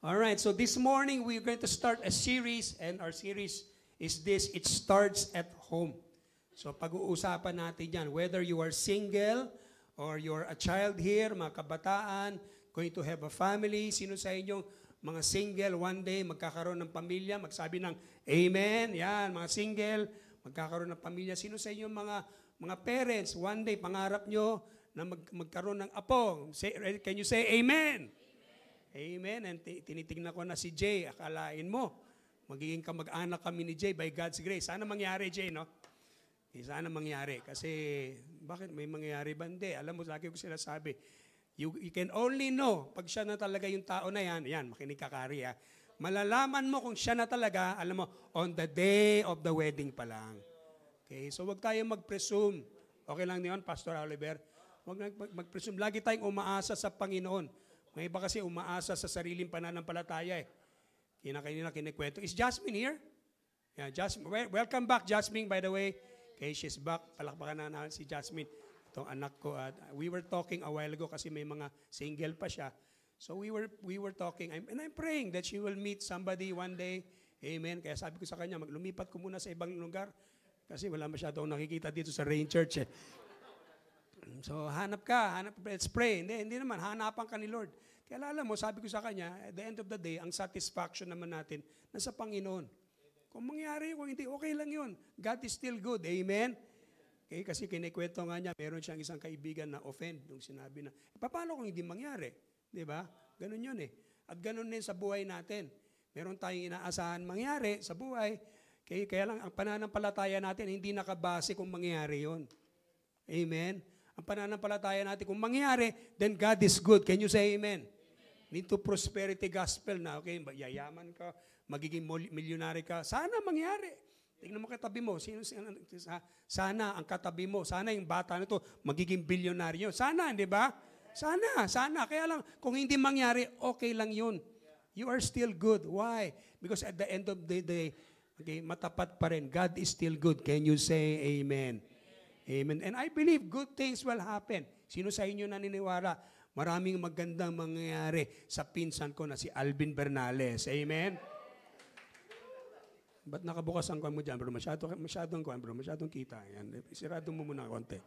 All right, so this morning we're going to start a series, and our series is this: It Starts at Home. So pag-uusapan natin yan, whether you are single or you're a child here, mga kabataan, going to have a family, sino sa inyong mga single, one day magkakaroon ng pamilya, magsabi ng Amen. Yan, mga single, magkakaroon ng pamilya. Sino sa inyong mga parents, one day pangarap nyo na magkaroon ng apo? Can you say Amen? Amen. And tinitingnan ko na si Jay, akalain mo, magiging kamag-anak kami ni Jay by God's grace. Sana mangyari, Jay, no? Sana mangyari. Kasi, bakit may mangyari ba? Hindi. Alam mo, lagi ko sila sabi, you can only know, pag siya na talaga yung tao na yan, makinig ka, Kari, ha? Malalaman mo kung siya na talaga, alam mo, on the day of the wedding pa lang. Okay? So, wag tayong mag-presume. Okay lang niyon, Pastor Oliver? Wag mag-presume. Lagi tayong umaasa sa Panginoon. May iba kasi umaasa sa sariling pananampalataya eh. Kanina kinikwento. Is Jasmine here? Yeah, Jasmine. Welcome back, Jasmine, by the way. Okay, she's back. Palakpakan na si Jasmine. Itong anak ko. We were talking a while ago kasi may mga single pa siya. So we were talking. And I'm praying that she will meet somebody one day. Amen. Kaya sabi ko sa kanya, lumipat ko muna sa ibang lugar. Kasi wala masyadong nakikita dito sa Rain Church eh. So, hanap, let's pray. Hindi naman, hanapan ka ni Lord. Kaya alam mo, sabi ko sa kanya, at the end of the day, ang satisfaction naman natin, nasa Panginoon. Kung mangyari, kung hindi, okay lang yun. God is still good. Amen? Okay, kasi kinikwento nga niya, meron siyang isang kaibigan na offend nung sinabi na, paano kung hindi mangyari? Di ba? Ganun yun eh. At ganun din sa buhay natin. Meron tayong inaasahan mangyari sa buhay. Okay, kaya lang, ang pananampalataya natin, hindi nakabase kung mangyari yun. Amen? Ang pananampalataya natin, kung mangyari, then God is good. Can you say amen? Need to prosperity gospel na, okay, yayaman ka, magiging milyonary ka. Sana mangyari. Tingnan mo katabi mo. Sana ang katabi mo, sana yung bata na to magiging bilyonaryo. Sana, di ba? Sana. Kaya lang, kung hindi mangyari, okay lang yun. You are still good. Why? Because at the end of the day, okay, matapat pa rin. God is still good. Can you say amen? Amen. And I believe good things will happen. Sino sa inyo naniniwala? Maraming magandang mangyayari sa pinsan ko na si Alvin Bernales. Amen? Ba't nakabukas ang kwan mo dyan? Bro, masyadong kita. Yan. Sirado mo muna konti.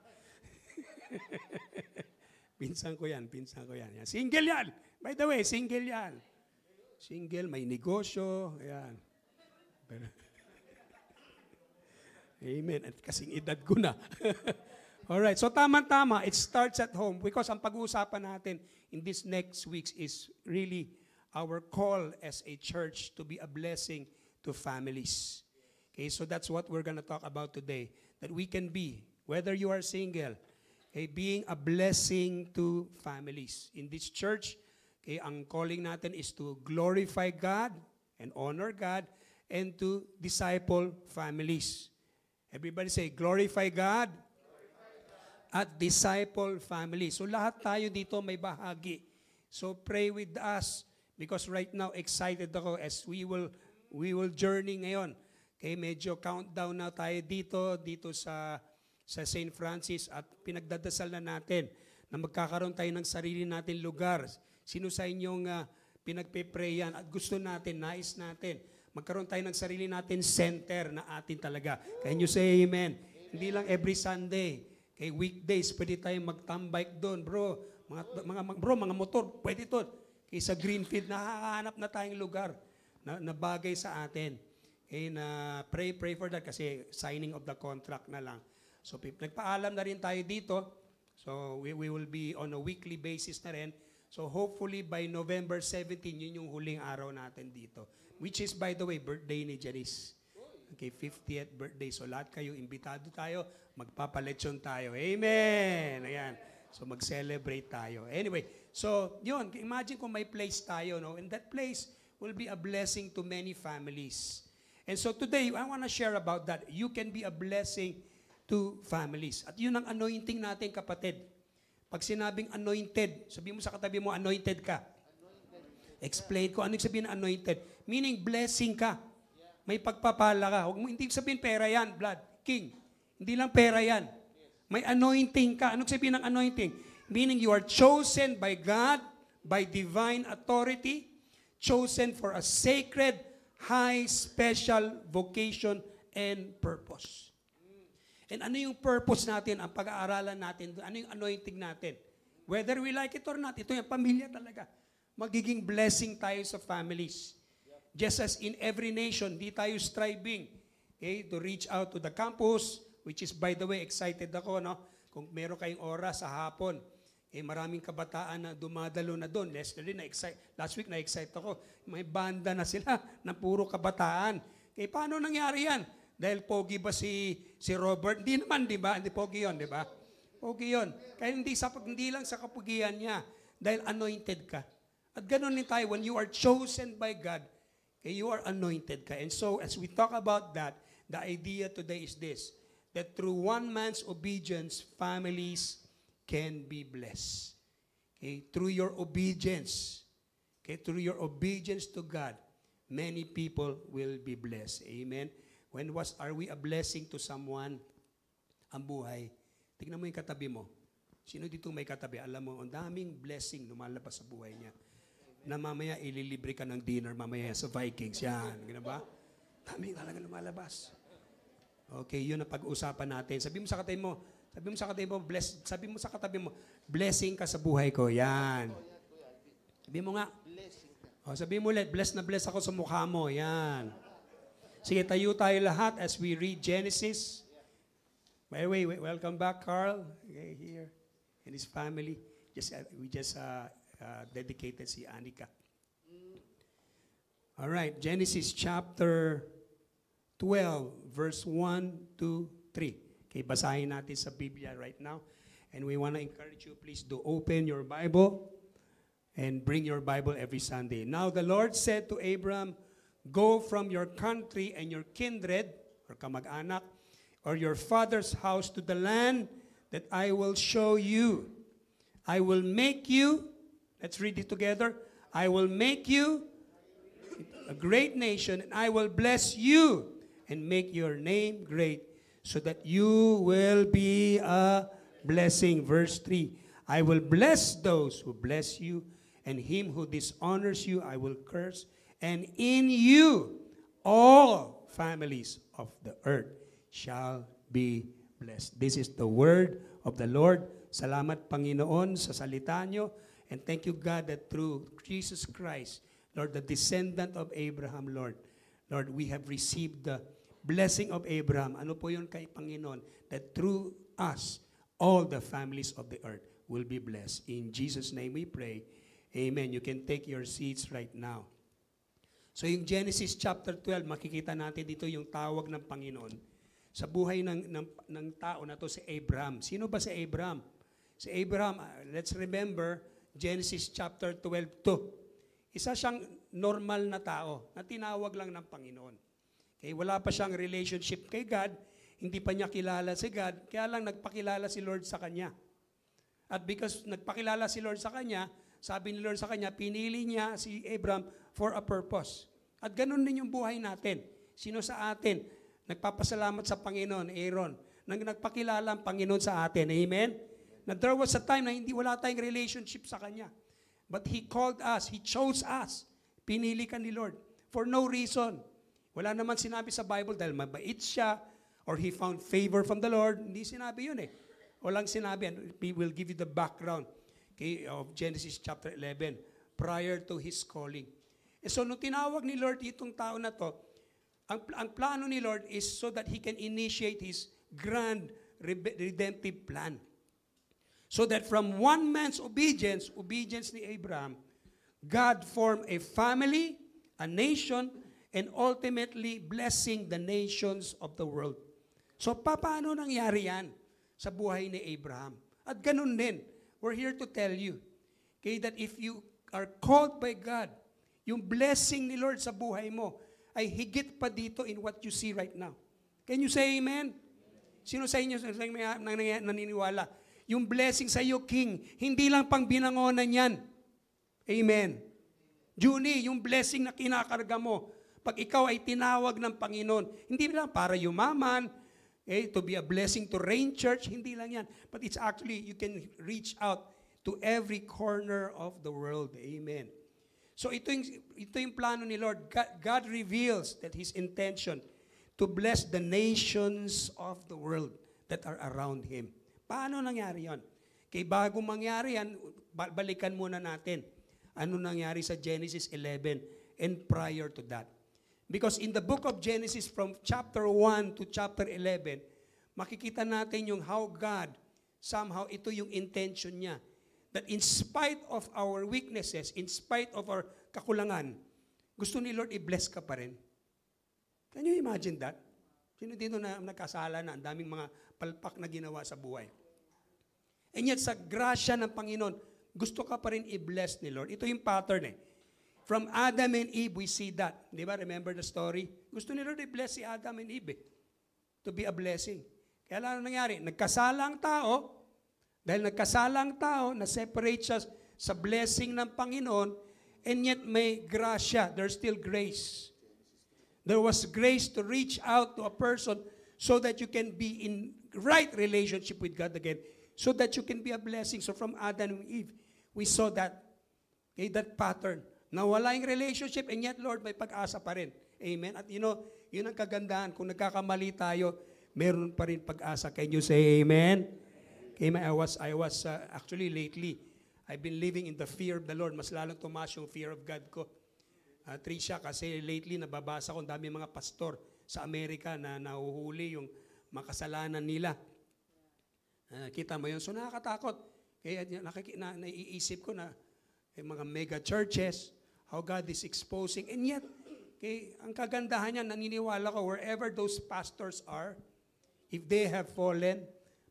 Pinsan ko yan. Yan. Single yan. By the way, single yan. Single, may negosyo. Ayan. Amen. At kasing edad ko na. Alright, so tama-tama, it starts at home because ang pag-uusapan natin in this next weeks is really our call as a church to be a blessing to families. Okay, so that's what we're going to talk about today. That we can be, whether you are single, okay, being a blessing to families. In this church, okay, ang calling natin is to glorify God and honor God and to disciple families. Everybody say, glorify God at disciple family. So lahat tayo dito may bahagi. So pray with us because right now excited ako as we will journey ngayon. Okay, medyo countdown na tayo dito sa St. Francis at pinagdadasal na natin na magkakaroon tayo ng sarili natin lugar. Sino sa inyong pinagpe-prayan at gusto natin, nais natin, magkaroon tayo ng sarili natin center na atin talaga. Can you say amen? Hindi lang every Sunday. Okay, weekdays, pwede tayong mag-tambike doon. Bro, mga motor, pwede to. Okay, sa Greenfield, nakahanap na tayong lugar na bagay sa atin. Okay, na pray for that kasi signing of the contract na lang. So, nagpaalam na rin tayo dito. So, we will be on a weekly basis na rin. So, hopefully by November 17, yun yung huling araw natin dito. Which is, by the way, birthday ni Janice. Okay, 50th birthday. So lahat kayo, imbitado tayo, magpapalechon tayo. Amen! Ayan. So mag-celebrate tayo. Anyway, so yun, imagine kung may place tayo, no? And that place will be a blessing to many families. And so today, I want to share about that. You can be a blessing to families. At yun ang anointing natin, kapatid. Pag sinabing anointed, sabihin mo sa katabi mo, anointed ka. Explain ko, ano yung sabihin na anointed? Meaning, blessing ka. May pagpapala ka. Hindi sabihin pera yan, blood, king. Hindi lang pera yan. May anointing ka. Ano sabihin ng anointing? Meaning, you are chosen by God, by divine authority, chosen for a sacred, high, special vocation and purpose. And ano yung purpose natin, ang pag-aaralan natin, ano yung anointing natin? Whether we like it or not, ito yung pamilya talaga. Magiging blessing tayo sa families. Just as in every nation, di tayo striving to reach out to the campus, which is, by the way, excited ako, no? Kung meron kayong oras sa hapon, maraming kabataan na dumadalo na doon. Last week, na-excite ako. May banda na sila na puro kabataan. Paano nangyari yan? Dahil pogi ba si Robert? Hindi naman, di ba? Hindi pogi yun, di ba? Pogi yun. Kaya hindi lang sa kapugian niya. Dahil anointed ka. At ganoon din tayo, when you are chosen by God, you are anointed ka. And so, as we talk about that, the idea today is this, that through one man's obedience, families can be blessed. Through your obedience, through your obedience to God, many people will be blessed. Amen? Are we a blessing to someone? Ang buhay. Tingnan mo yung katabi mo. Sino dito may katabi? Alam mo, ang daming blessing lumalabas sa buhay niya. Na mamaya ililibre ka ng dinner mamaya sa Vikings. Yan. Gano'n ba? Daming talaga lumalabas. Okay, yun ang pag-uusapan natin. Sabi mo sa katabi mo, blessing ka sa buhay ko. Yan. Sabi mo nga. Sabi mo ulit, blessed na blessed ako sa mukha mo. Yan. Sige, tayo lahat as we read Genesis. By the way, welcome back, Carl. Okay, here. And his family. We just dedicated si Anika. All right, Genesis chapter 12, verse 1 to 3. Okay, basahin natin sa Biblia right now. And we want to encourage you, please do open your Bible and bring your Bible every Sunday. Now the Lord said to Abram, go from your country and your kindred, or kamag-anak, or your father's house to the land that I will show you. I will make you, let's read it together, I will make you a great nation, and I will bless you and make your name great, so that you will be a blessing. Verse 3, I will bless those who bless you, and him who dishonors you I will curse, and in you all families of the earth shall be blessed. This is the word of the Lord. Salamat, Panginoon, sa salita nyo. And thank you, God, that through Jesus Christ, Lord, the descendant of Abraham, Lord, we have received the blessing of Abraham. Ano po yun kay Panginoon? That through us, all the families of the earth will be blessed. In Jesus' name we pray. Amen. You can take your seats right now. So yung Genesis chapter 12, makikita natin dito yung tawag ng Panginoon sa buhay ng tao na to, si Abraham. Sino ba si Abraham? Si Abraham, let's remember, Genesis chapter 12:2. Isa siyang normal na tao na tinawag lang ng Panginoon. Okay, wala pa siyang relationship kay God, hindi pa niya kilala si God, kaya lang nagpakilala si Lord sa kanya. At because nagpakilala si Lord sa kanya, sabi ni Lord sa kanya, pinili niya si Abraham for a purpose. At ganun din yung buhay natin. Sino sa atin nagpapasalamat sa Panginoon? Aaron. Nagpakilala ang Panginoon sa atin. Amen? Na there was a time na wala tayong relationship sa Kanya. But He called us. He chose us. Pinili ka ni Lord. For no reason. Wala naman sinabi sa Bible dahil mabait siya or he found favor from the Lord. Hindi sinabi yun eh. Walang sinabi. And we will give you the background of Genesis chapter 11 prior to his calling. And so nung tinawag ni Lord itong tao na to, ang plano ni Lord is so that He can initiate His grand redemptive plan. So that from one man's obedience ni Abraham, God formed a family, a nation, and ultimately blessing the nations of the world. So paano nangyari yan sa buhay ni Abraham? At ganun din, we're here to tell you, okay, that if you are called by God, yung blessing ni Lord sa buhay mo ay higit pa dito in what you see right now. Can you say amen? Sino sa inyo naniniwala? Yung blessing sa iyo, King, hindi lang pang binangonan yan. Amen. Junie, yung blessing na kinakarga mo, pag ikaw ay tinawag ng Panginoon, hindi lang para yumaman, to be a blessing to Rain Church, hindi lang yan. But it's actually, you can reach out to every corner of the world. Amen. So ito yung plano ni Lord. God reveals that His intention to bless the nations of the world that are around Him. Paano nangyari yon? Kaya bago mangyari yan, balikan muna natin. Ano nangyari sa Genesis 11 and prior to that. Because in the book of Genesis from chapter 1 to chapter 11, makikita natin yung how God, somehow ito yung intention niya. That in spite of our weaknesses, in spite of our kakulangan, gusto ni Lord i-bless ka pa rin. Can you imagine that? Sino dito na nagkasala na ang daming mga palpak na ginawa sa buhay? And yet sa grasya ng Panginoon, gusto ka pa rin i-bless ni Lord. Ito yung pattern eh. From Adam and Eve, we see that. Di ba? Remember the story? Gusto ni Lord i-bless si Adam and Eve eh. To be a blessing. Kaya ano nangyari? Nagkasala ang tao. Dahil nagkasala ang tao, na-separate siya sa blessing ng Panginoon, and yet may grasya. There's still grace. There was grace to reach out to a person so that you can be in right relationship with God again, so that you can be a blessing. So from Adam and Eve, we saw that, okay, that pattern. Nawala yung relationship, and yet, Lord, may pag-asa pa rin. Amen? At yun ang kagandahan. Kung nagkakamali tayo, meron pa rin pag-asa. Can you say amen? I was actually lately, I've been living in the fear of the Lord. Mas lalong tumaas yung fear of God ko. Tricia, kasi lately nababasa ko, dami mga pastor sa Amerika na nahuhuli yung makasalanan nila. Kita mo yun? So nakakatakot. Kaya naiisip ko na mga mega churches, how God is exposing. And yet, ang kagandahan niya, naniniwala ko, wherever those pastors are, if they have fallen,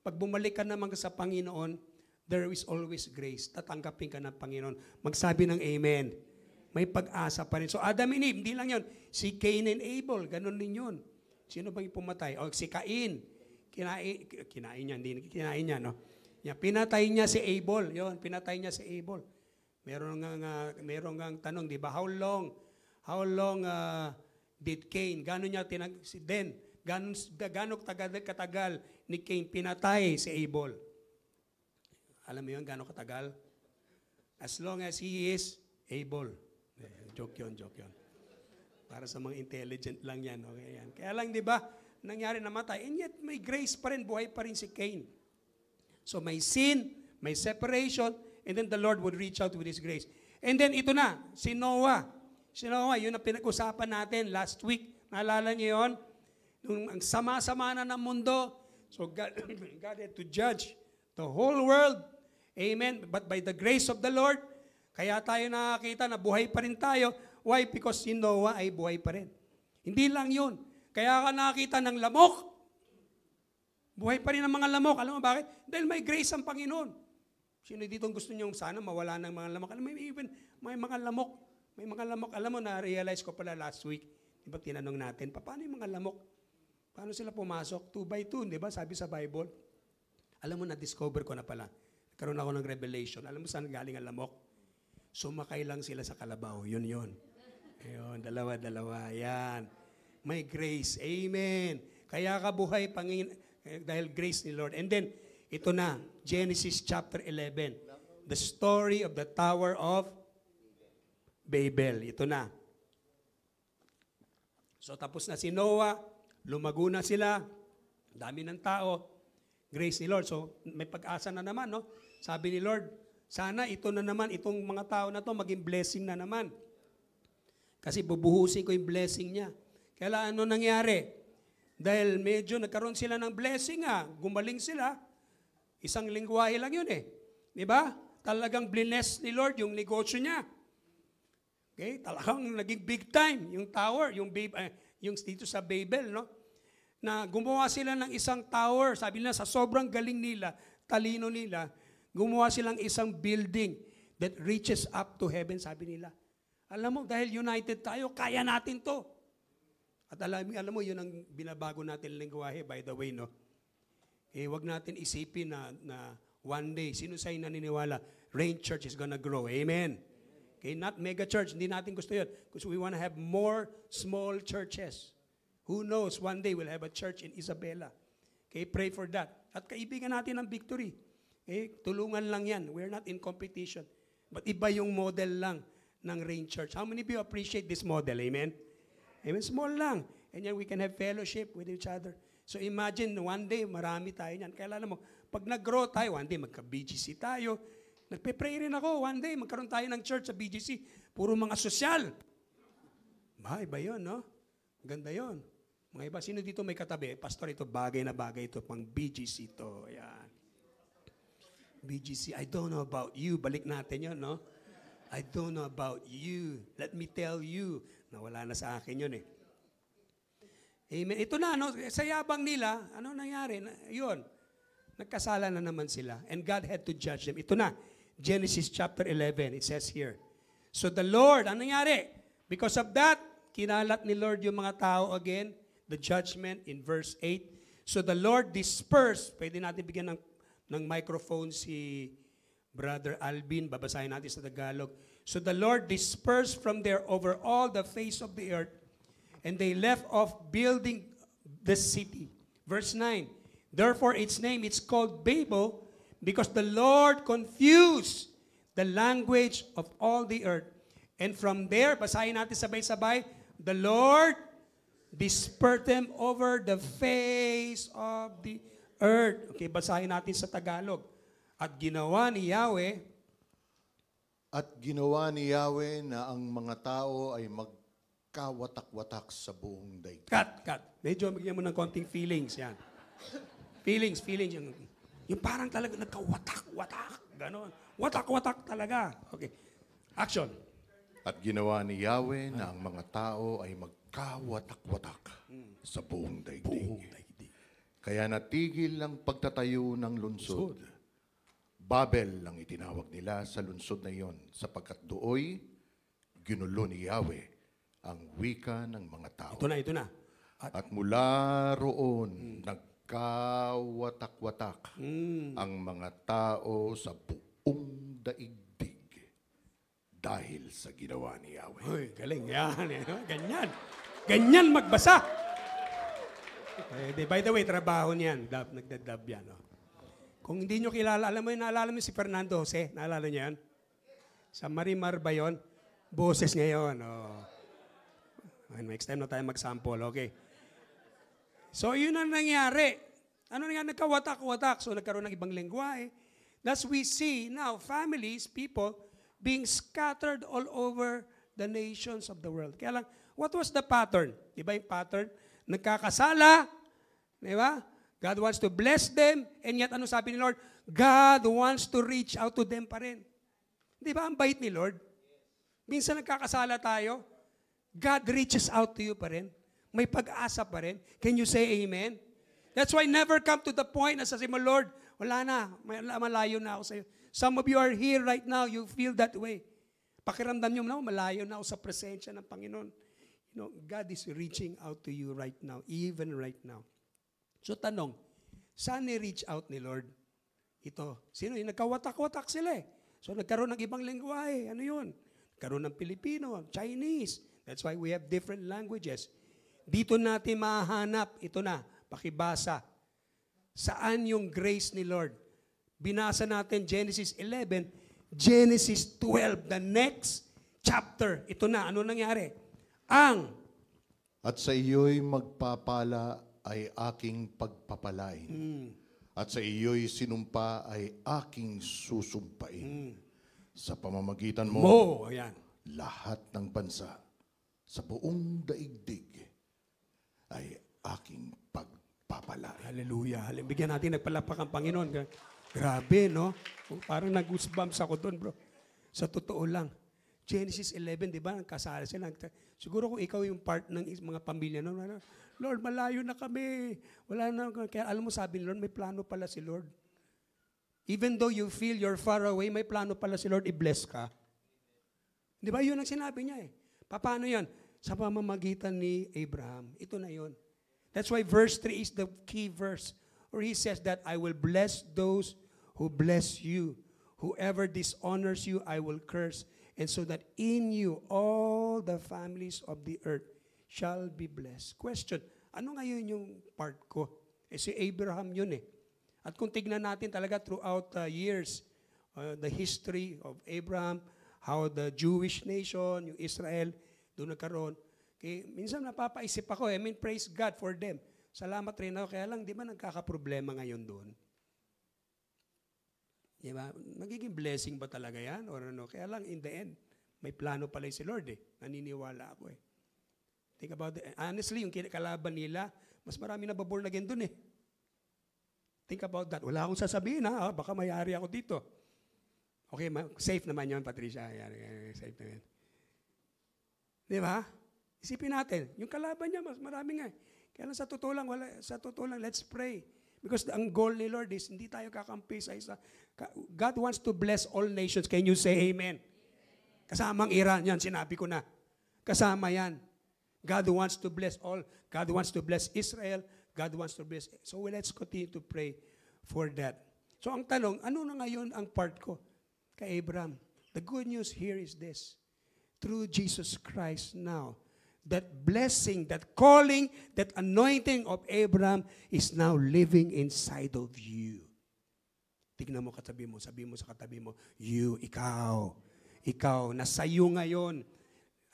pag bumalik ka naman sa Panginoon, there is always grace. Tatanggapin ka ng Panginoon. Magsabi ng amen. May pag-asa pa rin. So Adam and Eve, hindi lang yun. Si Cain and Abel, ganun din yun. Sino bang pumatay? O si Cain. Kinain niya, no? Pinatay niya si Abel. Yun, pinatay niya si Abel. Meron nga tanong, di ba? How long did Cain? Gano'n niya gano'ng katagal ni Cain pinatay si Abel? Alam mo yun, gano'ng katagal? As long as he is able. Joke yun. Para sa mga intelligent lang yan. Okay, yan. Kaya lang, di ba, nangyari namatay. And yet, may grace pa rin, buhay pa rin si Cain. So may sin, may separation, and then the Lord would reach out with His grace. And then ito na, si Noah. Si Noah, yun ang pinag-usapan natin last week. Naalala niyo yun? Nung ang sama-sama na ng mundo, so God had to judge the whole world. Amen. But by the grace of the Lord, kaya tayo nakakita na buhay pa rin tayo. Why? Because si Noah ay buhay pa rin. Hindi lang yun. Kaya ka nakakita ng lamok. Buhay pa rin ang mga lamok. Alam mo bakit? Dahil may grace ang Panginoon. Sino dito gusto nyo sana mawala ng mga lamok? Alam mo, even may mga lamok. May mga lamok. Alam mo, na-realize ko pala last week. Diba tinanong natin, paano yung mga lamok? Paano sila pumasok? 2 by 2, di ba? Sabi sa Bible. Alam mo, na-discover ko na pala. Nagkaroon ako ng revelation. Alam mo saan galing ang lamok? Sumakay lang sila sa kalabaw. Yun. Ayun, dalawa. Yan. May grace. Amen. Kaya ka buhay, dahil grace ni Lord. And then, ito na, Genesis chapter 11. The story of the Tower of Babel. Ito na. So, tapos na si Noah. Lumago na sila, dami ng tao, grace ni Lord. So, may pag-asa na naman, no? Sabi ni Lord, sana ito na naman, itong mga tao na to maging blessing na naman. Kasi bubuhusin ko yung blessing niya. Kaya ano nangyari? Dahil medyo nagkaroon sila ng blessing, gumaling sila. Isang lingwahe lang yun eh. Di ba? Talagang bless ni Lord yung negosyo niya. Okay? Talagang naging big time. Yung tower, yung dito sa Babel, no? Na gumawa sila ng isang tower. Sabi nila, sa sobrang galing nila, talino nila, gumawa silang isang building that reaches up to heaven, sabi nila. Alam mo, dahil united tayo, kaya natin to. At alam mo, yun ang binabago natin lingwahe, by the way, no? Wag natin isipin na one day, sino sa'yo naniniwala, Rain Church is gonna grow. Amen. Okay, not mega church. Hindi natin gusto yun. Because we want to have more small churches. Who knows, one day we'll have a church in Isabela. Okay, pray for that. At kaibigan natin ang victory. Okay, tulungan lang yan. We're not in competition. But iba yung model lang ng Rain Church. How many of you appreciate this model? Amen? Amen? Small lang. And then we can have fellowship with each other. So imagine, one day, marami tayo niyan. Kaya alam mo, pag nag-grow tayo, one day magka-BGC tayo. Nagpe-pray rin ako, one day, magkaroon tayo ng church sa BGC. Puro mga sosyal. Iba yun, no? Ganda yun. Mga iba, sino dito may katabi? Pastor, ito bagay na bagay ito, pang BGC to. Yan. BGC, I don't know about you. Balik natin yun, no? I don't know about you. Let me tell you. Nawala na sa akin yun eh. Amen. Ito na, no? Sa yabang nila, ano nangyari? Yun. Nagkasala na naman sila. And God had to judge them. Ito na. Genesis chapter 11. It says here. So the Lord, ano nangyari? Because of that, kinalat ni Lord yung mga tao again, the judgment in verse 8. So the Lord dispersed, pwede natin bigyan ng microphone si Brother Alvin, babasahin natin sa Tagalog. So the Lord dispersed from there over all the face of the earth, and they left off building the city. Verse 9, therefore its name is called Babel, because the Lord confused the language of all the earth. And from there, basahin natin sabay-sabay, the Lord dispersed them over the face of the earth. Okay, basahin natin sa Tagalog. At ginawa ni Yahweh na ang mga tao ay magkawatak-watak sa buong daigdig. Cut. Medyo bigyan mo ng konting feelings yan. feelings. Yung parang talaga nagkawatak-watak. Ganon. Watak-watak talaga. Okay. Action. At ginawa ni Yahweh na ang mga tao ay magkawatak-watak sa buong daigdig. Kaya natigil ang pagtatayo ng lungsod. Babel ang itinawag nila sa lungsod na iyon, sapagkat dooy ginulo ni Yahweh ang wika ng mga tao. Ito na. At mula roon, nagkawatak-watak ang mga tao sa buong daigdig dahil sa ginawa ni Yahweh. Uy, galing yan. Ganyan magbasa. By the way, trabaho niyan. Nagdadab yan. No? Kung hindi nyo kilala, naalala mo si Fernando Jose? Naalala niyo yan? Sa Marimar ba yun? Boses ngayon. Oh. Next time na tayo mag-sample. Okay. So, yun ang nangyari. Ano nangyari? Nagkawatak-watak. So, nagkaroon ng ibang lengguwahe. Thus, we see now families, people, being scattered all over the nations of the world. Kaya lang, what was the pattern? Di ba yung pattern? Nagkakasala. Di ba? God wants to bless them, and yet ano sabi ni Lord? God wants to reach out to them pa rin. Di ba ang bait ni Lord? Minsan nagkakasala tayo, God reaches out to you pa rin. May pag-asa pa rin. Can you say amen? That's why never come to the point na sasabihin mo, Lord, wala na, malayo na ako sa iyo. Some of you are here right now, you feel that way. Pakiramdam nyo na, malayo na ako sa presensya ng Panginoon. You know, God is reaching out to you right now, even right now. So tanong, saan ni-reach out ni Lord? Ito, sino yung nagkawatak-watak sila eh. So nagkaroon ng ibang lengguwahe, ano yun? Nagkaroon ng Pilipino, Chinese. That's why we have different languages. Dito natin mahanap, ito na, pakibasa. Saan yung grace ni Lord? Binasa natin Genesis 11, Genesis 12, the next chapter. Ito na, ano nangyari? At sa iyo'y magpapala ay aking pagpapalain. At sa iyo'y sinumpa ay aking susumpain. Sa pamamagitan mo, ayan. Lahat ng bansa sa buong daigdig ay aking pagpapalain. Hallelujah. Bigyan natin nagpalapak ang Panginoon. Grabe, no? Parang nag-goosebumps ako doon, bro. Sa totoo lang. Genesis 11, di ba? Nagkasala sila. Siguro kung ikaw yung part ng mga pamilya, no? Lord, malayo na kami. Wala na. Kaya alam mo, sabi ni Lord, may plano pala si Lord. Even though you feel you're far away, may plano pala si Lord, i-bless ka. Di ba? Yun ang sinabi niya eh. Paano yan? Sa pamamagitan ni Abraham. Ito na yun. That's why verse 3 is the key verse. Where he says that, I will bless those who bless you. Whoever dishonors you, I will curse. And so that in you, all the families of the earth shall be blessed. Question, ano ngayon yung part ko? Si Abraham yun eh. At kung tignan natin talaga throughout years, the history of Abraham, how the Jewish nation, yung Israel, doon nagkaroon. Kaya minsan napapaisip ako, praise God for them. Salamat rin ako, kaya lang di ba nagkakaproblema ngayon doon? Di ba? Magiging blessing ba talaga yan? Or ano? Kaya lang in the end, may plano pala si Lord eh. Naniniwala ako eh. Think about it. Honestly, yung kalaban nila, mas marami na born again doon eh. Think about that. Wala akong sasabihin ha, baka mayari ako dito. Okay, safe naman yun, Patricia. Safe naman. Di ba? Isipin natin, yung kalaban niya, mas marami nga. Kaya lang sa totoo lang, let's pray. Because ang goal ni Lord is, hindi tayo kakampi sa isa. God wants to bless all nations. Can you say amen? Kasamang Iran, yan, sinabi ko na. Kasama yan. God wants to bless all. God wants to bless Israel. God wants to bless. So let's continue to pray for that. So ang tanong, ano na ngayon ang part ko kay Abraham? The good news here is this. Through Jesus Christ now, that blessing, that calling, that anointing of Abraham is now living inside of you. Tignan mo katabi mo, sabi mo sa katabi mo, ikaw, nasa iyo ngayon.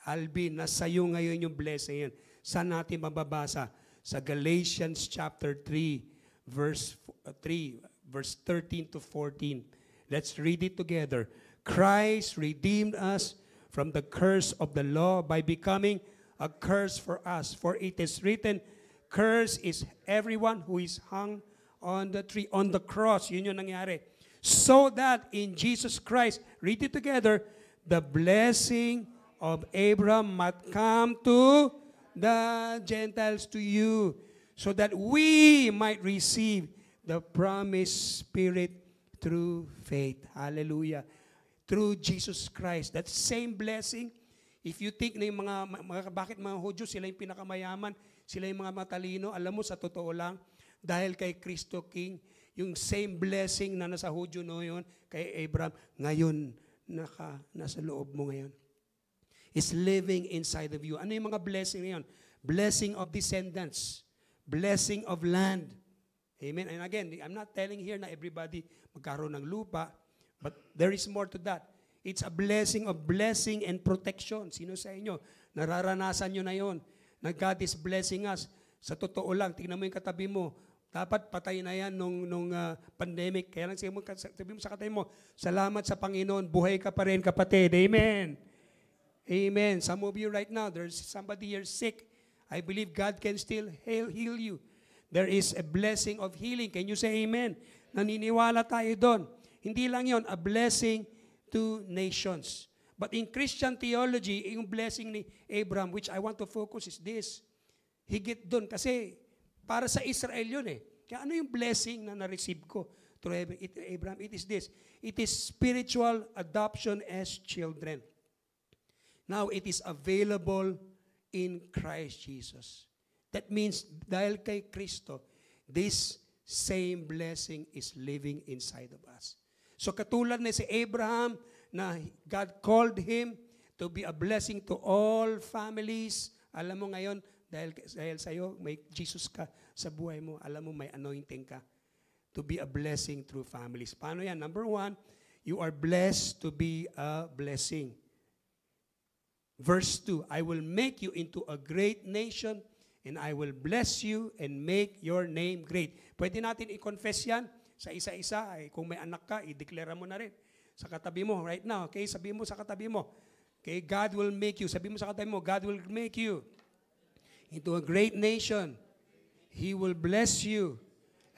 Alvin, nasa iyo ngayon yung blessing yan. Saan natin mababasa? Sa Galatians chapter 3, verse 13 to 14. Let's read it together. Christ redeemed us from the curse of the law by becoming a curse for us. For it is written, curse is everyone who is hung on the tree, on the cross. Yun yung nangyari. So that in Jesus Christ, read it together, the blessing of Abraham might come to the Gentiles, to you, so that we might receive the promised Spirit through faith. Hallelujah. Through Jesus Christ. That same blessing, if you think na yung bakit mga Hudyo, sila yung pinakamayaman, sila yung mga matalino, alam mo sa totoo lang, dahil kay Kristo King, yung same blessing na nasa Hudyo noon, kay Abraham, ngayon, nasa loob mo ngayon. Is living inside of you. Ano yung mga blessing na yun? Blessing of descendants. Blessing of land. Amen? And again, I'm not telling here na everybody magkaroon ng lupa, but there is more to that. It's a blessing of blessing and protection. Sino sa inyo? Nararanasan nyo na yon. Na God is blessing us. Sa totoo lang, tingnan mo yung katabi mo. Dapat patay na yan nung pandemic. Kaya lang sabi mo sa katabi mo, salamat sa Panginoon, buhay ka pa rin kapatid. Amen. Amen. Some of you right now, there's somebody here sick. I believe God can still heal you. There is a blessing of healing. Can you say amen? Naniniwala tayo doon. Hindi lang yon, a blessing to nations. But in Christian theology, yung blessing ni Abraham, which I want to focus is this. Higit doon kasi para sa Israel yun eh. Kaya ano yung blessing na na-receive ko through Abraham? It is this. It is spiritual adoption as children. Now, it is available in Christ Jesus. That means, dahil kay Kristo, this same blessing is living inside of us. So, katulad na si Abraham, na God called him to be a blessing to all families. Alam mo ngayon, dahil sa'yo, may Jesus ka sa buhay mo. Alam mo, may anointing ka to be a blessing through families. Paano yan? Number one, you are blessed to be a blessing. Verse 2, I will make you into a great nation and I will bless you and make your name great. Pwede natin i-confess yan sa isa-isa. Kung may anak ka, i-declare mo na rin. Sa katabi mo right now, okay? Sabi mo sa katabi mo, okay, God will make you. Sabi mo sa katabi mo, God will make you into a great nation. He will bless you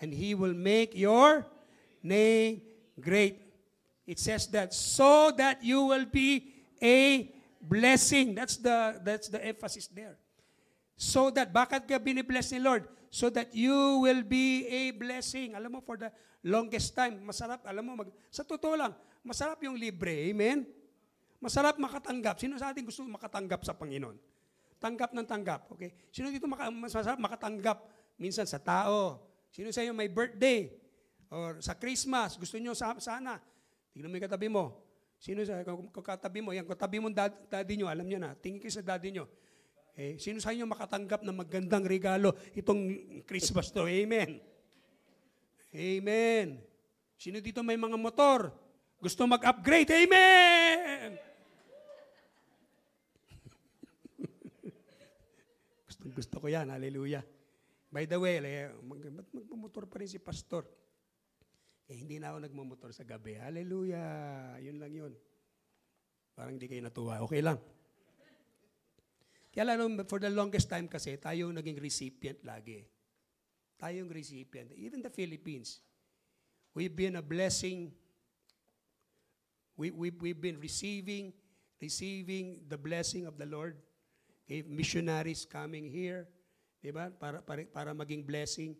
and He will make your name great. It says that so that you will be a blessing. That's the emphasis there. So that, bakit ka binibless ni Lord? So that you will be a blessing. Alam mo, for the longest time, masarap, alam mo, sa totoo lang, masarap yung libre. Amen? Masarap makatanggap. Sino sa atin gusto makatanggap sa Panginoon? Tanggap ng tanggap. Okay? Sino dito masarap makatanggap? Minsan sa tao. Sino sa inyo may birthday? Or sa Christmas, gusto nyo sana. Tingnan mo yung katabi mo. Sino sa katabi mo? Yan, katabi mo daddy nyo, alam nyo na. Tingin kayo sa daddy nyo. Eh, sino sa inyo makatanggap ng magandang regalo itong Christmas to? Amen. Amen. Sino dito may mga motor? Gusto mag-upgrade? Amen. Gusto ko yan, hallelujah. By the way, ba't magmamotor pa rin si pastor? Hindi na ako nagmamotor sa gabi. Hallelujah. Yun lang yun. Parang hindi kayo natuwa. Okay lang. Kaya lang, for the longest time kasi, tayo naging recipient lagi. Tayong recipient. Even the Philippines. We've been a blessing. We've been receiving the blessing of the Lord. Okay? Missionaries coming here. Diba? Para maging blessing.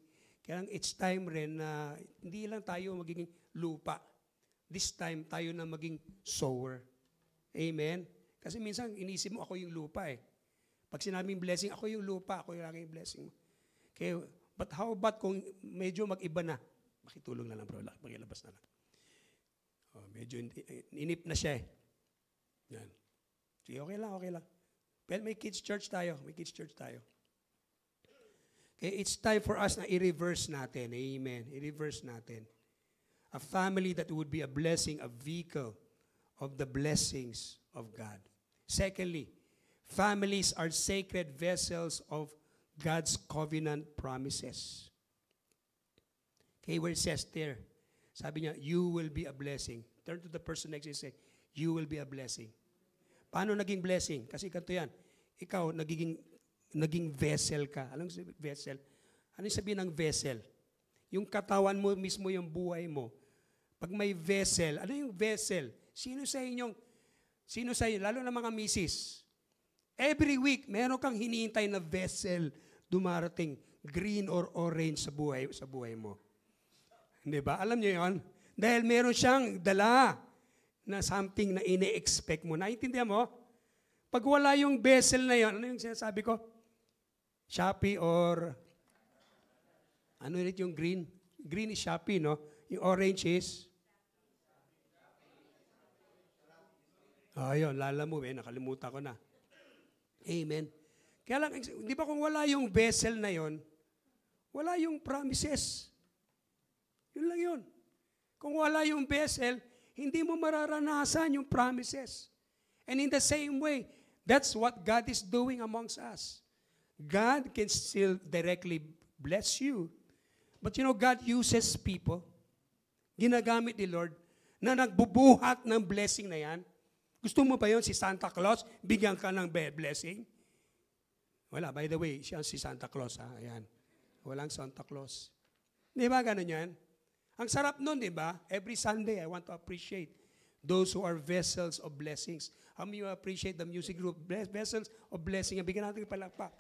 Kaya it's time rin na hindi lang tayo magiging lupa. This time, tayo na maging sower. Amen? Kasi minsan, inisip mo, ako yung lupa eh. Pag sinabing blessing, ako yung lupa, ako yung laging blessing mo. Okay, but how about kung medyo mag-iba na? Makitulong na lang bro, makilabas na lang. Oh, medyo inip na siya eh. Yan. Sige, okay lang. Pero may kids church tayo. Okay, it's time for us na i-reverse natin. Amen. I-reverse natin. A family that would be a blessing, a vehicle of the blessings of God. Secondly, families are sacred vessels of God's covenant promises. Okay, where it says there, sabi niya, you will be a blessing. Turn to the person next to you and say, you will be a blessing. Paano naging blessing? Kasi ganito yan, ikaw naging vessel ka. Alam mo vessel? Ano yung sabihin ng vessel? Yung katawan mo mismo, yung buhay mo. Pag may vessel, ano yung vessel? Sino sa inyo, lalo na mga misis, every week, meron kang hinihintay na vessel dumarating, green or orange sa buhay mo. Hindi ba? Alam niyo yun? Dahil meron siyang dala na something na ine-expect mo. Naintindihan mo? Pag wala yung vessel na yun, ano yung sinasabi ko? Shopee or, ano ulit yung green? Green is Shopee, no? Yung orange is? Ayun, lala mo nakalimutan ko na. Amen. Kaya lang, di ba kung wala yung vessel na yon, wala yung promises. Yun lang yun. Kung wala yung vessel, hindi mo mararanasan yung promises. And in the same way, that's what God is doing amongst us. God can still directly bless you. But God uses people, ginagamit ni Lord, na nagbubuhat ng blessing na yan. Gusto mo ba yun, si Santa Claus, bigyan ka ng blessing? Wala, by the way, siya si Santa Claus. Ayan. Walang Santa Claus. Di ba ganun yan? Ang sarap nun, di ba? Every Sunday, I want to appreciate those who are vessels of blessings. How many you appreciate the music group? Vessels of blessing. Bigyan natin palakpak.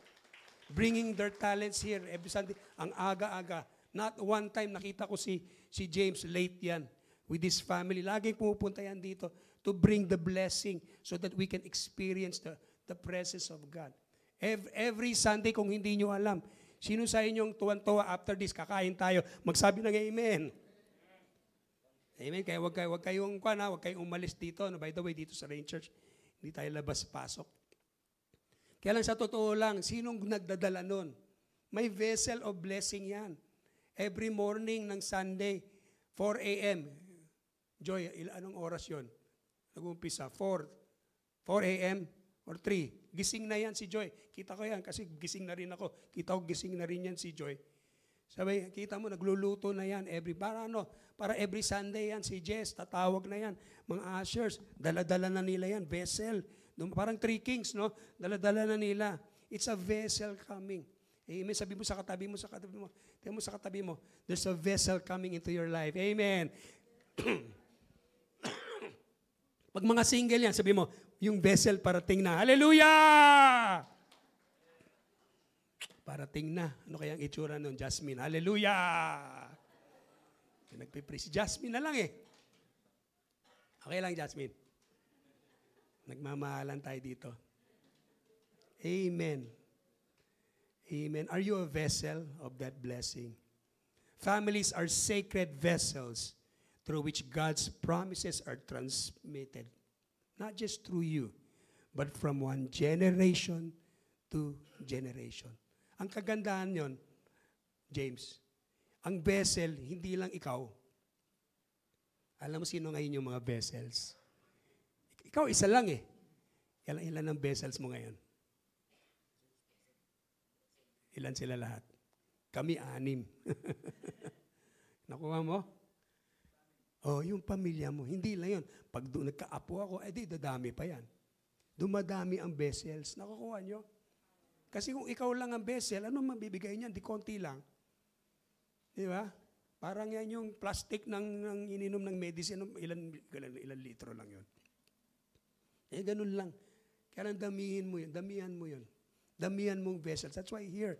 Bringing their talents here every Sunday. Ang aga-aga. Not one time, nakita ko si James late yan with his family. Laging pumupunta yan dito to bring the blessing so that we can experience the presence of God. Every Sunday, kung hindi nyo alam, sino sa inyong tuwan-tuwa after this, kakain tayo, magsabi ng amen. Amen. Kaya wag kayong umalis dito. No? By the way, dito sa Rain Church, hindi tayo labas-pasok. Kaya lang sa totoo lang, sinong nagdadala nun? May vessel of blessing yan. Every morning ng Sunday, 4 a.m. Joy, anong oras yon? Nag-umpisa, 4 a.m. or 3. Gising na yan si Joy. Kita ko yan kasi gising na rin ako. Kita ko gising na rin yan si Joy. Sabi, kita mo, nagluluto na yan. Para every Sunday yan si Jess, tatawag na yan. Mga ushers, dala-dala na nila yan. Vessel. Parang 3 kings, no? Dala-dala na nila. It's a vessel coming. Amen. Sabi mo sa katabi mo. Tingnan mo sa katabi mo. There's a vessel coming into your life. Amen. Pag mga single yan, sabi mo, yung vessel parating na. Hallelujah! Parating na. Ano kaya ang itsura nun? Jasmine. Hallelujah! Nagpipray. Si Jasmine na lang eh. Okay lang, Jasmine. Nagmamahalan tayo dito. Amen. Amen. Are you a vessel of that blessing? Families are sacred vessels through which God's promises are transmitted. Not just through you, but from one generation to generation. Ang kagandahan yon, James, ang vessel, hindi lang ikaw. Alam mo sino ngayon yung mga vessels? Ikaw isa lang eh. Ilan ang vessels mo ngayon? Ilan sila lahat? Kami 6. Nakuha mo? Oh, yung pamilya mo, hindi lang yun. Pag nagkaapo ako, di dadami pa yan. Dumadami ang vessels. Nakukuha nyo? Kasi kung ikaw lang ang vessel, ano mabibigay niyan? Di konti lang. Di ba? Parang yan yung plastic ng ininom ng medicine, ilan litro lang yun. Ganun lang. Kaya damihan mo yun. Damihan mong vessels. That's why here,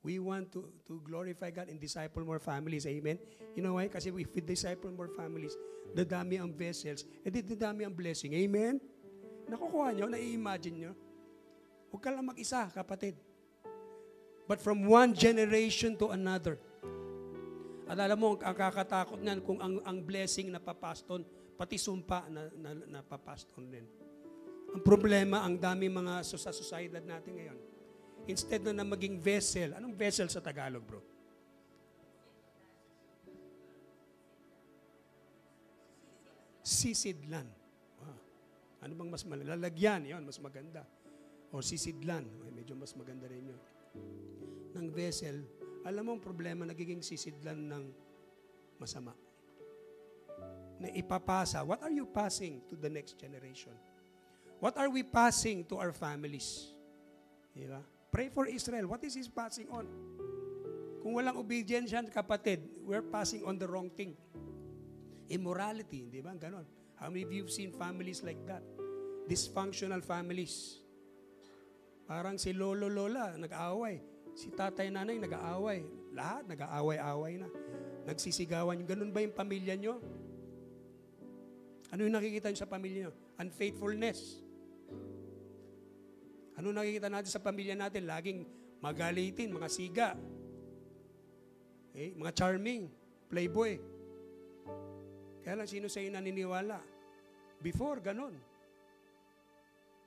we want to glorify God and disciple more families. Amen? You know why? Kasi if we disciple more families, dadami ang vessels, dadami ang blessing. Amen? Nakukuha nyo? Nai-imagine nyo? Huwag ka lang mag-isa, kapatid. But from one generation to another. At alam mo, ang kakatakot niyan kung ang blessing na papaston, pati sumpa na papaston din. Ang problema, ang dami mga sa society natin ngayon. Instead na maging vessel, anong vessel sa Tagalog, bro? Sisidlan. Wow. Ano bang mas malalagyan? Yan, mas maganda. O sisidlan. Medyo mas maganda rin yun. Ng vessel, alam mo ang problema, nagiging sisidlan ng masama. Na ipapasa. What are you passing to the next generation? What are we passing to our families? Diba? Pray for Israel. What is He passing on? Kung walang obedience yan, kapatid, we're passing on the wrong thing. Immorality, di ba? Ganon. How many of you have seen families like that? Dysfunctional families. Parang si lolo, lola, nag-aaway. Si tatay, nanay, nag-aaway. Lahat, nag-aaway-aaway na. Nagsisigawan. Ganun ba yung pamilya nyo? Ano yung nakikita nyo sa pamilya nyo? Unfaithfulness. Ano nakikita natin sa pamilya natin? Laging magalitin, mga siga. Mga charming, playboy. Kaya lang sino sa iyo naniniwala? Before, ganon.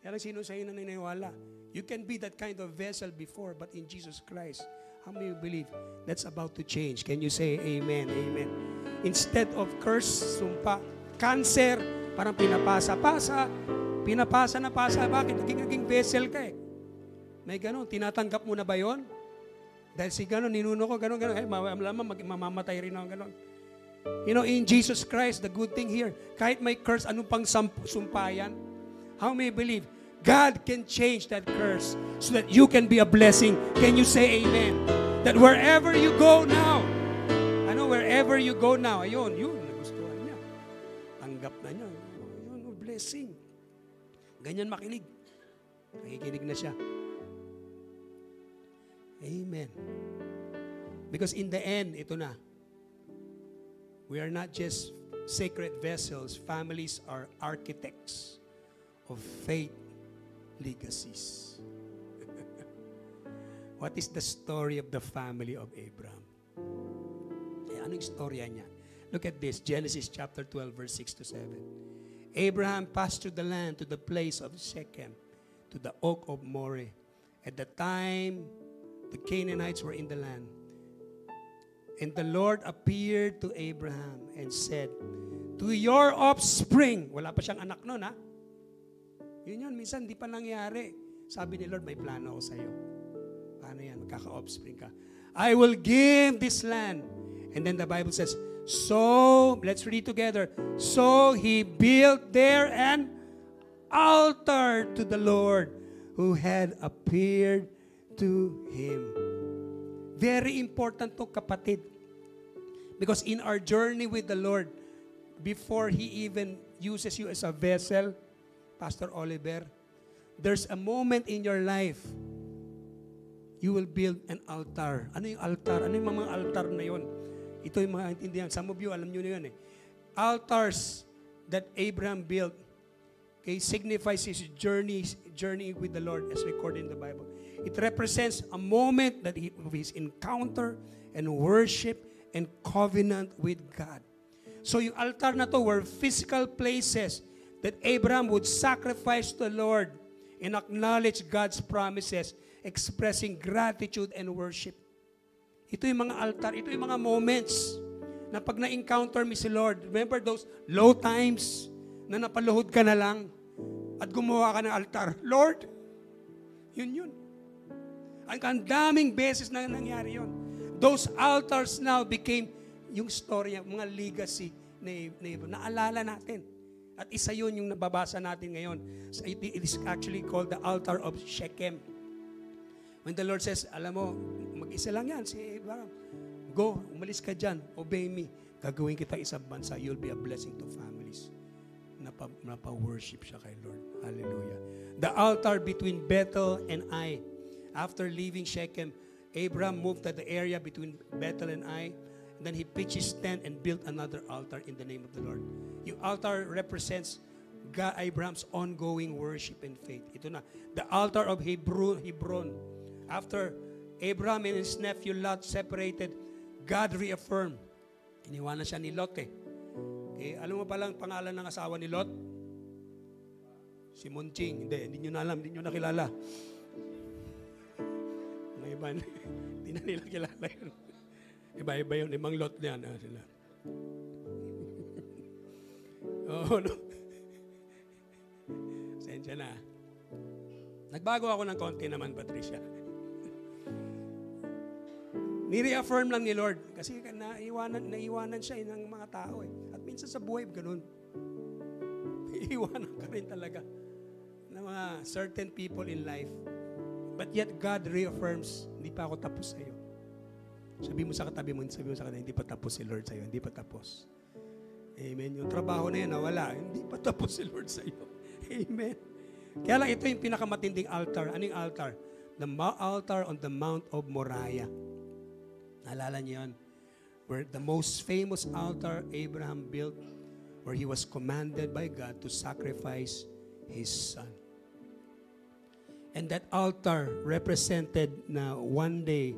Kaya lang sino sa iyo naniniwala? You can be that kind of vessel before, but in Jesus Christ, how many believe that's about to change? Can you say amen? Amen. Instead of curse, sumpa, cancer, parang pinapasa-pasa, Bakit? Naging vessel ka eh. May ganon. Tinatanggap mo na ba yun? Dahil si ganon, ninuno ko, ganon. Mamamatay rin ako, ganon. You know, in Jesus Christ, the good thing here, kahit may curse, anong pang sumpayan? How many believe? God can change that curse so that you can be a blessing. Can you say amen? That wherever you go now, wherever you go now, ayun, nagustuhan niya. Tanggap na niya. Ayun, blessing. Ganyan makinig. Nakikinig na siya. Amen. Because in the end, ito na. We are not just sacred vessels. Families are architects of faith legacies. What is the story of the family of Abraham? Anong istorya niya? Look at this, Genesis chapter 12, verse 6 to 7. Abraham passed through the land to the place of Shechem, to the oak of Moreh. At the time, the Canaanites were in the land. And the Lord appeared to Abraham and said, to your offspring, wala pa siyang anak noon, ha? Yun, minsan di pa nangyari. Sabi ni Lord, may plano ako sa'yo. Paano yan? Magkaka-offspring ka. I will give this land. And then the Bible says, so, let's read together. So he built there an altar to the Lord who had appeared to him. Very important to, kapatid. Because in our journey with the Lord, before He even uses you as a vessel, Pastor Oliver, there's a moment in your life, you will build an altar. Ano yung altar? Ano yung mga altar na yun? Ito yung mga intindihan. Some of you, alam nyo na yun eh. Altars that Abraham built, okay, signifies his journey with the Lord as recorded in the Bible. It represents a moment that of his encounter and worship and covenant with God. So yung altar na to were physical places that Abraham would sacrifice to the Lord and acknowledge God's promises, expressing gratitude and worship. Ito yung mga altar, ito yung mga moments na pag na-encounter mo si Lord, remember those low times na napaluhod ka na lang at gumawa ka ng altar. Lord, yun. Ang daming beses na nangyari yon. Those altars now became yung story, mga legacy na naalala natin. At isa yun yung nababasa natin ngayon. So it is actually called the altar of Shechem. When the Lord says, alam mo, mag-isa lang yan, si Abraham. Go, umalis ka dyan, obey me. Gagawin kita isang bansa, you'll be a blessing to families. Napa-worship siya kay Lord. Hallelujah. The altar between Bethel and Ai. After leaving Shechem, Abraham moved to the area between Bethel and Ai. And then he pitched his tent and built another altar in the name of the Lord. Yung altar represents God, Abraham's ongoing worship and faith. Ito na. The altar of Hebron. After Abraham and his nephew Lot separated, God reaffirmed. Iniwanan siya ni Lot eh. Okay, alam mo palang pangalan ng asawa ni Lot? Si Munching. Hindi nyo na alam, hindi nyo nakilala. May iba, hindi na nila kilala yun. Iba-iba yun, imang Lot niyan. Sila. Oo, no? Sensya na. Nagbago ako ng konti naman, Patricia. Ni-reaffirm lang ni Lord kasi naiwanan siya ng mga tao eh. At minsan sa buhay, ganun. Iiwanan ka rin talaga ng mga certain people in life. But yet, God reaffirms, hindi pa ako tapos sa iyo. Sabi mo sa katabi mo, sabi mo sa kanila, hindi pa tapos si Lord sa iyo, hindi pa tapos. Amen. Yung trabaho na yan, nawala, hindi pa tapos si Lord sa iyo. Amen. Kaya lang ito yung pinakamatinding altar. Anong altar? The altar on the Mount of Moriah. Naalala niyo yun? Where the most famous altar Abraham built, where he was commanded by God to sacrifice his son. And that altar represented na one day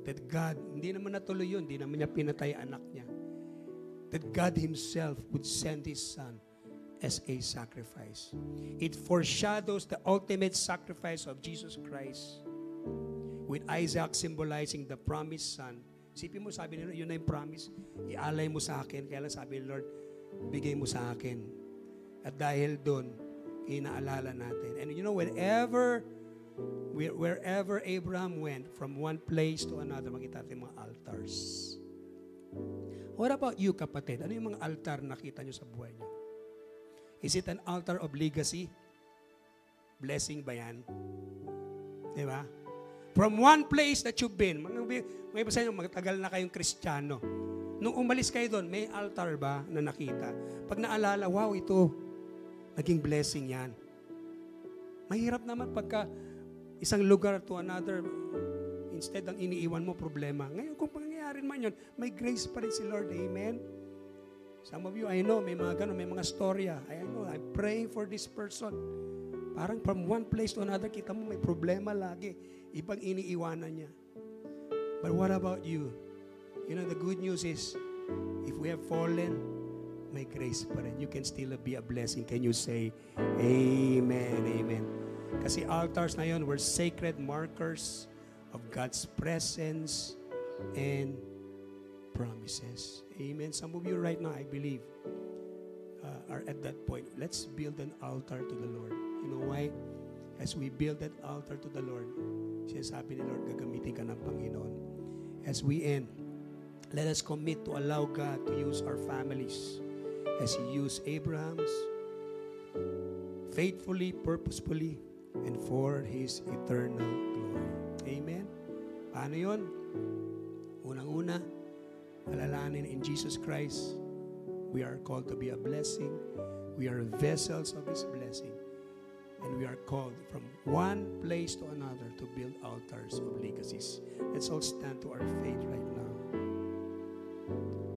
that God, hindi naman natuloy yun, hindi naman niya pinatay anak niya, that God himself would send his son as a sacrifice. It foreshadows the ultimate sacrifice of Jesus Christ, with Isaac symbolizing the promised son. Isipin mo, sabi nila, yun na yung promise. Ialay mo sa akin. Kaya lang sabi ni Lord, bigay mo sa akin. At dahil doon, inaalala natin. And you know, wherever Abraham went, from one place to another, makita natin mga altars. What about you, kapatid? Ano yung mga altar na nakita nyo sa buhay nyo? Is it an altar of legacy? Blessing ba yan? Diba? From one place that you've been, may iba sa inyo, magtagal na kayong Kristiyano. Nung umalis kayo doon, may altar ba na nakita? Pag naalala, wow, ito, naging blessing yan. Mahirap naman pagka isang lugar to another, instead ang iniiwan mo problema. Ngayon, kung pangyayari man yun, may grace pa rin si Lord. Amen? Some of you, I know, may mga ganun, may mga storya. I know, I'm praying for this person. Parang from one place to another, kita mo may problema lagi. Ibang iniiwanan niya. But what about you? You know, the good news is, if we have fallen, may grace pa rin. You can still be a blessing. Can you say, Amen, Amen. Kasi altars na yun were sacred markers of God's presence and promises. Amen. Some of you right now, I believe, are at that point. Let's build an altar to the Lord. You know why? As we build that altar to the Lord, sinasabi ni Lord, gagamitin ka ng Panginoon. As we end, let us commit to allow God to use our families as He used Abraham's, faithfully, purposefully, and for His eternal glory. Amen? Paano yun? Unang-una, alalahanin in Jesus Christ, we are called to be a blessing. We are vessels of His blessing. And we are called from one place to another to build altars of legacies. Let's all stand to our faith right now.